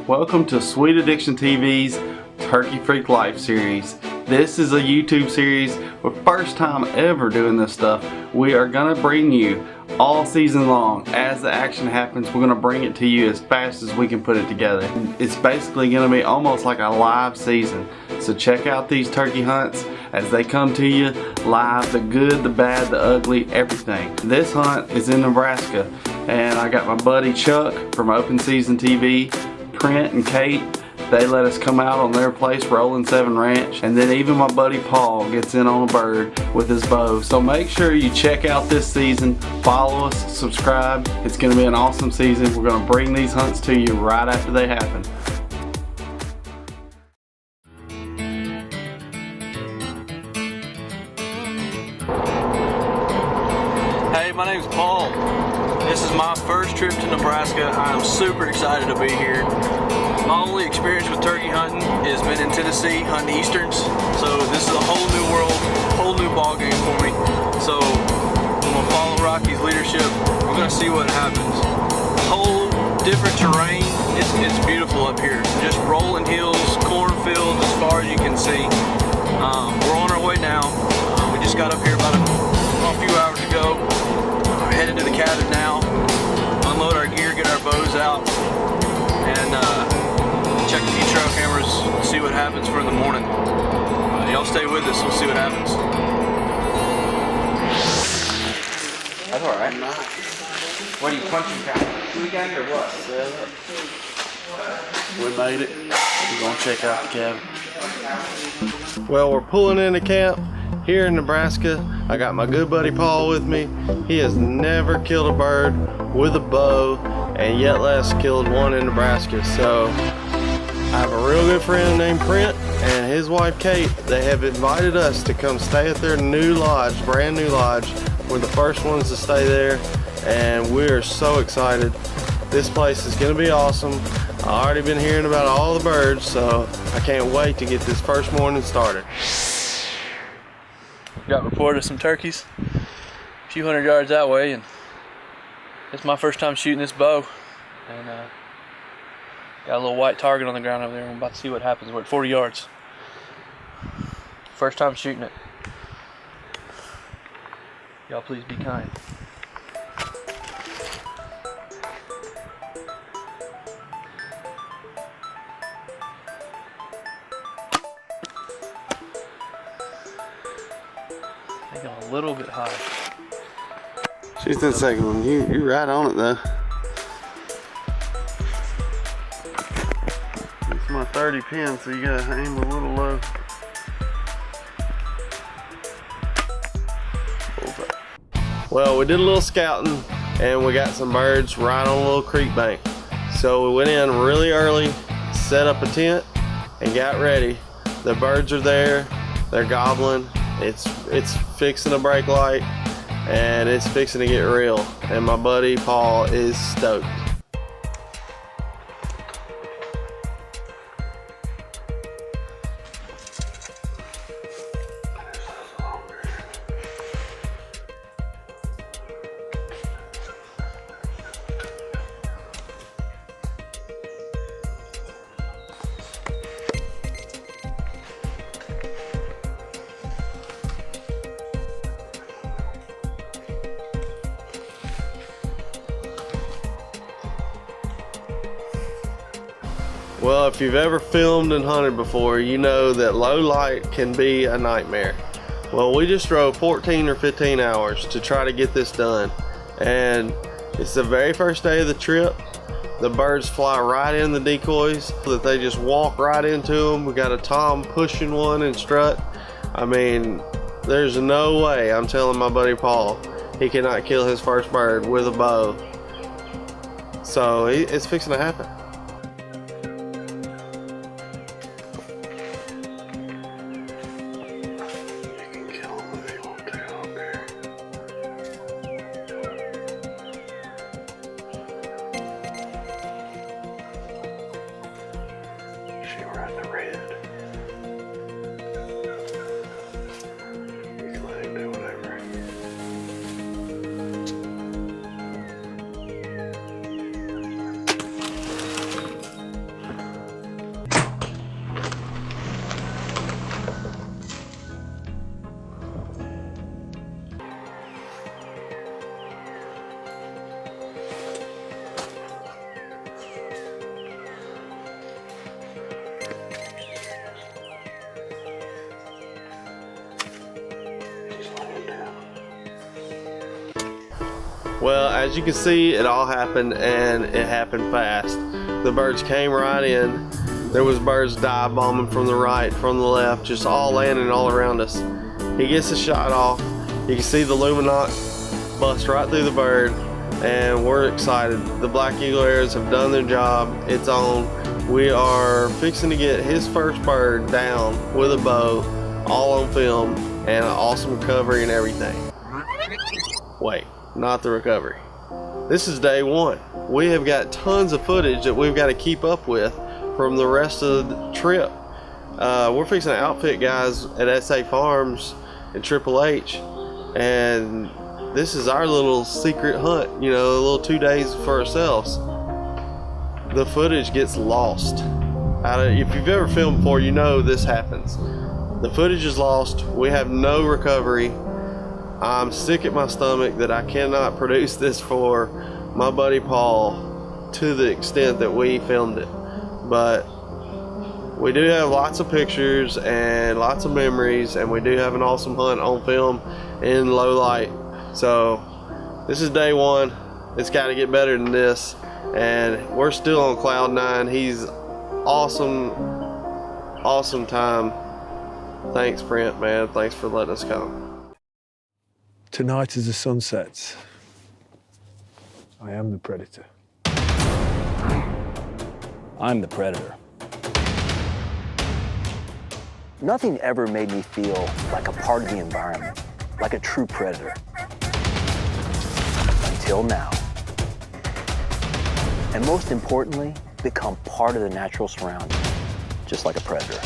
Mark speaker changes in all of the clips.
Speaker 1: Welcome to Sweet Addiction TV's Turkey Freak Life series. This is a YouTube series. For the first time ever doing this stuff. We are going to bring you all season long. As the action happens, we're going to bring it to you as fast as we can put it together. It's basically going to be almost like a live season. So check out these turkey hunts as they come to you live, the good, the bad, the ugly, everything. This hunt is in Nebraska, and I got my buddy Chuck from Open Season TV, Trent and Kate. They let us come out on their place, Rolling 7 Ranch, and then even my buddy Paul gets in on a bird with his bow. So make sure you check out this season, follow us, subscribe. It's going to be an awesome season. We're going to bring these hunts to you right after they happen.
Speaker 2: Hey, my name's Paul. This is my first trip to Nebraska. I'm super excited to be here. My only experience with turkey hunting has been in Tennessee hunting Easterns, so this is a whole new world, whole new ball game for me. So I'm gonna follow Rocky's leadership. We're gonna see what happens. Whole different terrain. It's beautiful up here. Just rolling hills, cornfields as far as you can see. We're on our way now. We just got up here about a few hours ago. We're headed to the cabin now. Unload our gear, get our bows out, and check a few trail cameras, see what happens for the morning. Y'all stay with us, we'll see what happens.
Speaker 3: That's alright. What are you punching down? Weekend or what?
Speaker 1: We made it. We're going to check out the cabin. Well, we're pulling into camp here in Nebraska. I got my good buddy Paul with me. He has never killed a bird with a bow, and yet less killed one in Nebraska. So I have a real good friend named Trent and his wife Kate. They have invited us to come stay at their new lodge, brand new lodge. We're the first ones to stay there, and we're so excited. This place is going to be awesome. I've already been hearing about all the birds, so I can't wait to get this first morning started.
Speaker 2: Got reported some turkeys a few hundred yards that way, and it's my first time shooting this bow. And got a little white target on the ground over there. I'm about to see what happens. We're at 40 yards. First time shooting it. Y'all please be kind. They go a little bit high.
Speaker 1: She's the second one. You're right on it though. It's my 30 pin, so you gotta aim a little low. Well, we did a little scouting and we got some birds right on a little creek bank. So we went in really early, set up a tent, and got ready. The birds are there, they're gobbling. It's fixing to break light, and it's fixing to get real. And my buddy Paul is stoked. Well, if you've ever filmed and hunted before, you know that low light can be a nightmare. Well, we just drove 14 or 15 hours to try to get this done. And it's the very first day of the trip. The birds fly right in the decoys, so that they just walk right into them. We got a tom pushing one and strut. I mean, there's no way, I'm telling my buddy Paul, he cannot kill his first bird with a bow. So it's fixing to happen. Well, as you can see, it all happened, and it happened fast. The birds came right in. There was birds dive bombing from the right, from the left, just all landing all around us. He gets the shot off. You can see the Luminant bust right through the bird, and we're excited. The Black Eagle arrows have done their job. It's on. We are fixing to get his first bird down with a bow, all on film, and an awesome recovery and everything. Wait, not the recovery. This is day one. We have got tons of footage that we've got to keep up with from the rest of the trip. We're fixing to outfit guys at SA Farms and Triple H, and this is our little secret hunt, you know, a little 2 days for ourselves. The footage gets lost. If you've ever filmed before, you know this happens. The footage is lost. We have no recovery. I'm sick at my stomach that I cannot produce this for my buddy Paul to the extent that we filmed it. But we do have lots of pictures and lots of memories, and we do have an awesome hunt on film in low light. So this is day one. It's got to get better than this, and we're still on cloud nine. He's awesome time. Thanks, Brent, man. Thanks for letting us come.
Speaker 4: Tonight as the sun sets, I am the predator.
Speaker 5: I'm the predator. Nothing ever made me feel like a part of the environment, like a true predator. Until now. And most importantly, become part of the natural surroundings, just like a predator.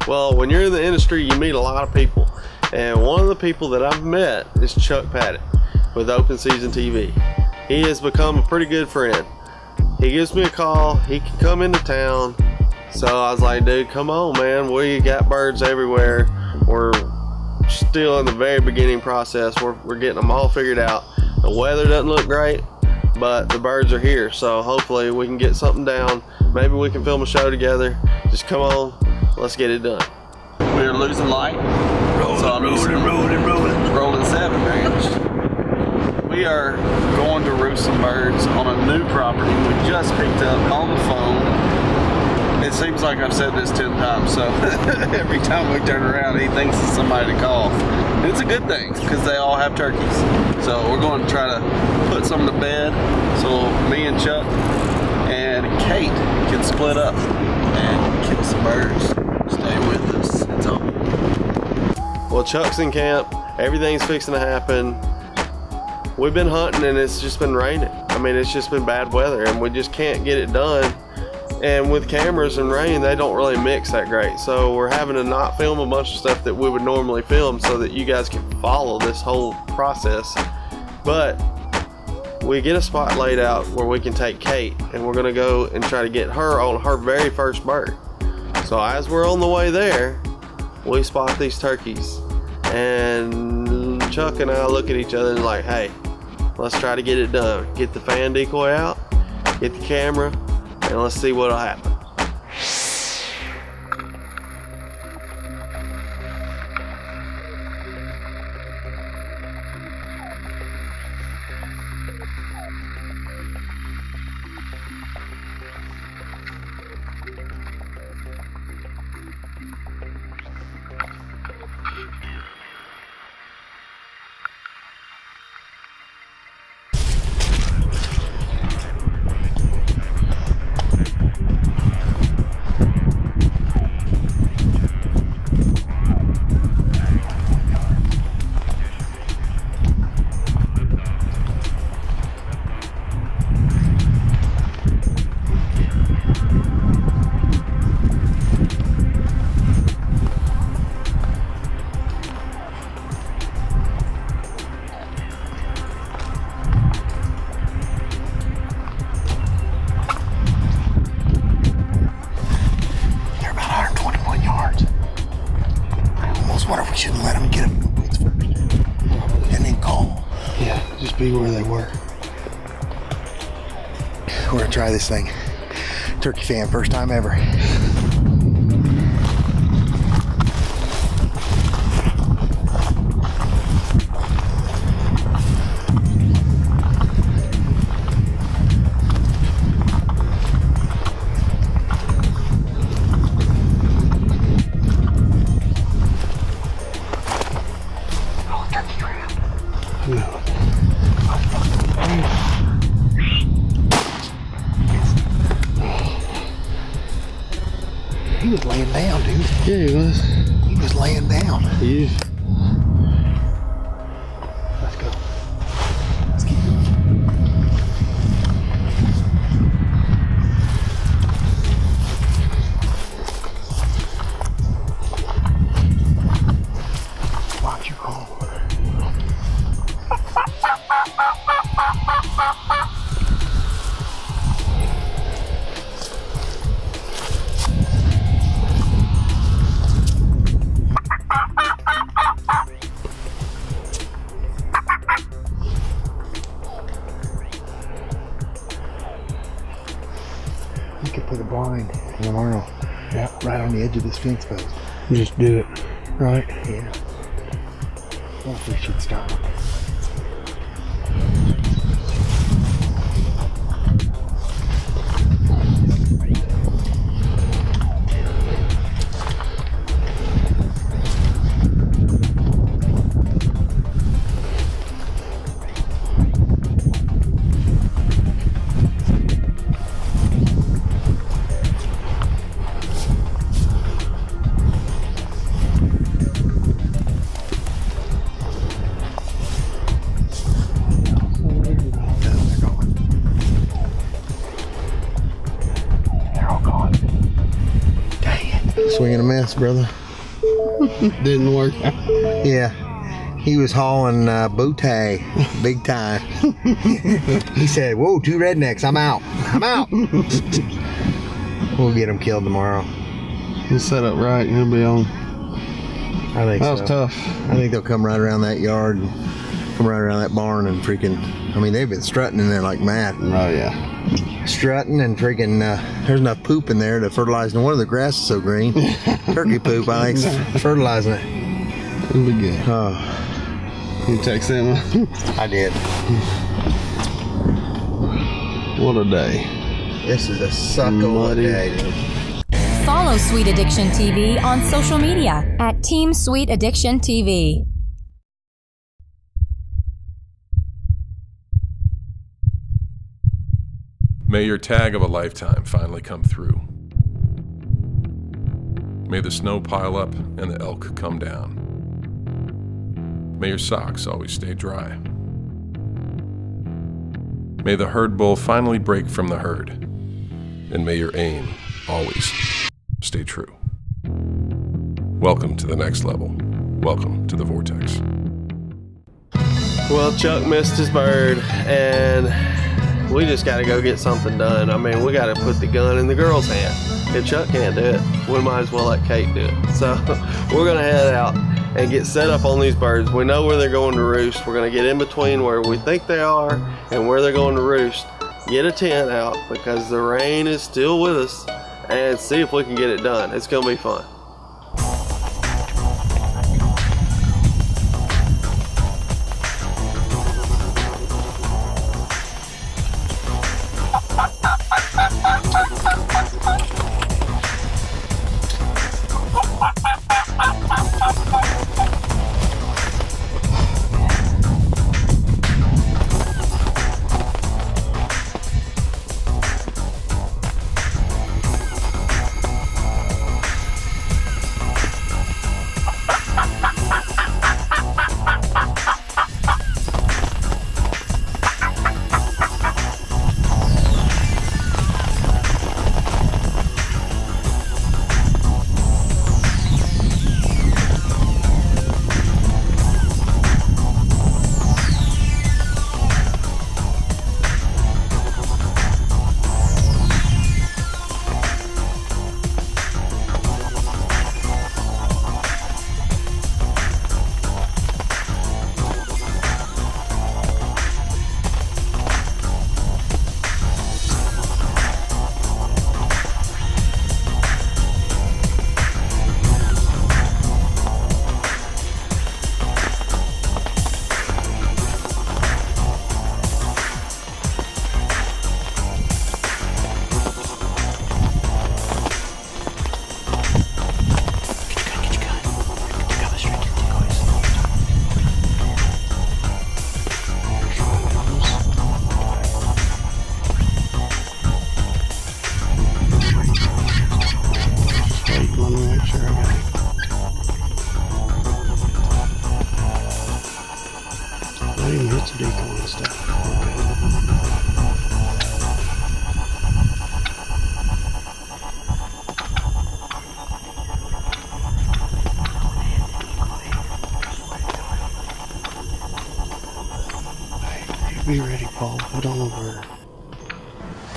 Speaker 1: Well, when you're in the industry, you meet a lot of people. And one of the people that I've met is Chuck Paddock with Open Season TV. He has become a pretty good friend. He gives me a call. He can come into town. So I was like, dude, come on, man. We got birds everywhere. We're still in the very beginning process. We're getting them all figured out. The weather doesn't look great, but the birds are here. So hopefully we can get something down. Maybe we can film a show together. Just come on. Let's get it done. We're losing light. Rolling 7 ranch. We are going to roost some birds on a new property we just picked up on the phone. It seems like I've said this 10 times, so every time we turn around, he thinks it's somebody to call. And it's a good thing, because they all have turkeys. So we're going to try to put some to bed, so me and Chuck and Kate can split up and kill some birds. Stay with us. It's on. Well, Chuck's in camp. Everything's fixing to happen. We've been hunting and it's just been raining. I mean, it's just been bad weather and we just can't get it done. And with cameras and rain, they don't really mix that great. So we're having to not film a bunch of stuff that we would normally film so that you guys can follow this whole process. But we get a spot laid out where we can take Kate, and we're gonna go and try to get her on her very first bird. So as we're on the way there, we spot these turkeys, and Chuck and I look at each other and like, hey, let's try to get it done. Get the fan decoy out, get the camera, and let's see what'll happen.
Speaker 6: Shouldn't let them get up in the woods first. And then call.
Speaker 1: Yeah, just be where they were.
Speaker 6: We're gonna try this thing. Turkey fan, first time ever. He was laying down, dude.
Speaker 1: Yeah, he was.
Speaker 6: He was laying down.
Speaker 1: He is.
Speaker 6: Let's go. Let's keep going. Why'd you call? You could put a blind tomorrow. Yeah. Right on the edge of this fence post.
Speaker 1: Just do it. Right?
Speaker 6: Yeah. Well, if we should stop. Swing and a miss, brother.
Speaker 1: Didn't work.
Speaker 6: Yeah. He was hauling booty big time. He said, whoa, 2 rednecks, I'm out. I'm out. We'll get him killed tomorrow.
Speaker 1: You set up right, and he'll be on.
Speaker 6: I think
Speaker 1: That was
Speaker 6: so.
Speaker 1: tough.
Speaker 6: I think they'll come right around that yard and come right around that barn and freaking, I mean, they've been strutting in there like mad.
Speaker 1: Oh, yeah.
Speaker 6: Strutting and freaking, there's enough poop in there to fertilize. No wonder the grass is so green. Turkey poop, I think, is fertilizing it.
Speaker 1: It'll be good.
Speaker 6: Oh,
Speaker 1: You text him.
Speaker 6: I did.
Speaker 1: What a day.
Speaker 6: This is a suck of a
Speaker 1: Muddy.
Speaker 6: day, dude.
Speaker 7: Follow Sweet Addiction TV on social media at Team Sweet Addiction TV.
Speaker 8: May your tag of a lifetime finally come through. May the snow pile up and the elk come down. May your socks always stay dry. May the herd bull finally break from the herd. And may your aim always stay true. Welcome to the next level. Welcome to the Vortex.
Speaker 1: Well, Chuck missed his bird, and we just got to go get something done. I mean, we got to put the gun in the girl's hand. If Chuck can't do it, we might as well let Kate do it. So we're going to head out and get set up on these birds. We know where they're going to roost. We're going to get in between where we think they are and where they're going to roost. Get a tent out because the rain is still with us, and see if we can get it done. It's going to be fun.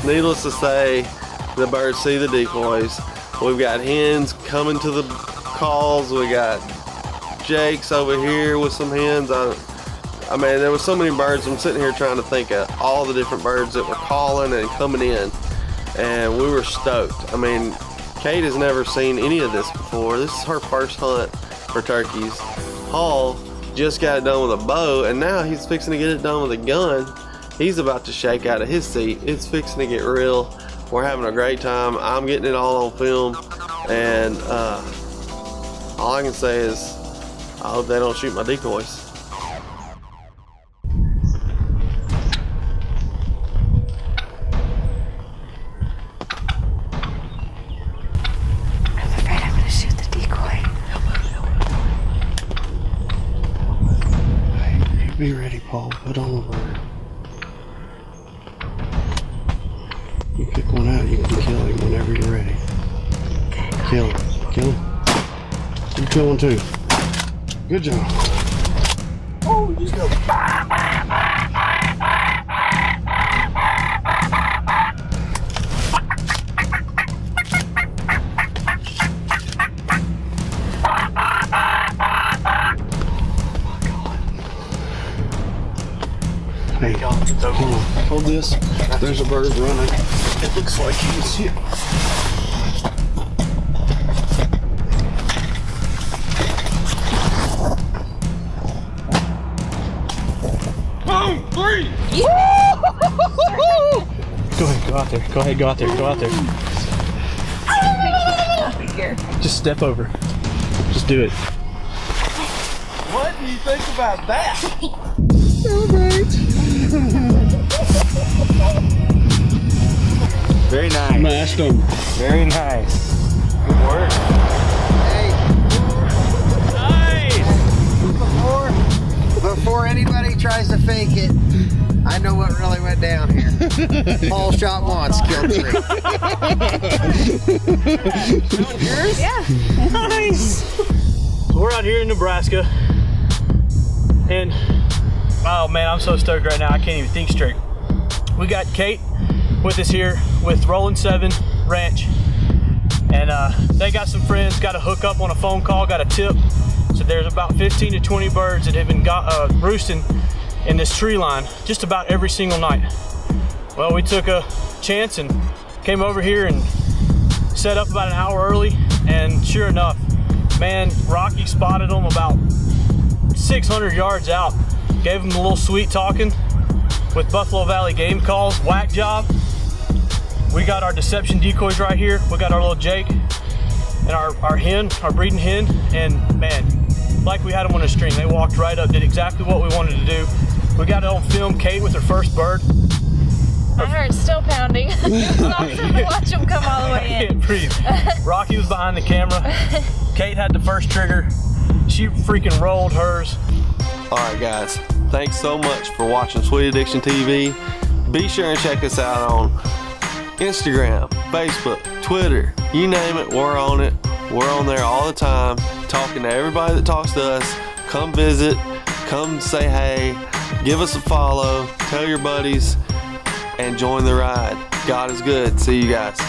Speaker 1: needless to say, the birds see the decoys. We've got hens coming to the calls. We got Jake's over here with some hens. I mean, there was so many birds. I'm sitting here trying to think of all the different birds that were calling and coming in, and we were stoked. I mean, Kate has never seen any of this before. This is her first hunt for turkeys. Hall just got it done with a bow, and now he's fixing to get it done with a gun. He's about to shake out of his seat. It's fixing to get real. We're having a great time. I'm getting it all on film, and all I can say is I hope they don't shoot my decoys.
Speaker 9: I'm afraid I'm gonna shoot the decoy.
Speaker 1: Hey, you be ready, Paul. Put on the bird. You pick one out, you can kill him whenever you're ready. Kill him. Kill him. You kill one too. Good job. Oh, just go. Hey, hold on. Hold this. There's a bird running. It looks like you can see it. Boom! 3!
Speaker 2: Go ahead, go out there. Go ahead, go out there. Go out there. Just step over. Just do it.
Speaker 1: What do you think about that?
Speaker 6: Very nice.
Speaker 1: Mashed them.
Speaker 6: Very nice. Good work. Hey. Nice. Before anybody tries to fake it, I know what really went down here. Paul shot once, killed 3.
Speaker 9: Yours? Yeah.
Speaker 2: Nice. We're out here in Nebraska, and oh man, I'm so stoked right now. I can't even think straight. We got Kate with us here with Rollin' 7 Ranch, and they got some friends, got a hook up on a phone call, got a tip. So there's about 15 to 20 birds that have been roosting in this tree line just about every single night. Well, we took a chance and came over here and set up about an hour early, and sure enough, man, Rocky spotted them about 600 yards out. Gave them a little sweet talking with Buffalo Valley game calls, whack job. We got our deception decoys right here. We got our little Jake and our hen, our breeding hen, and man, like we had them on a string. They walked right up, did exactly what we wanted to do. We got it on film, Kate with her first bird.
Speaker 9: My heart's still pounding. It's awesome to watch them come all the way in.
Speaker 2: I can't breathe. Rocky was behind the camera. Kate had the first trigger. She freaking rolled hers.
Speaker 1: All right, guys. Thanks so much for watching Sweet Addiction TV. Be sure and check us out on Instagram, Facebook, Twitter, you name it, we're on it. We're on there all the time, talking to everybody that talks to us. Come visit, come say hey, give us a follow, tell your buddies, and join the ride. God is good. See you guys.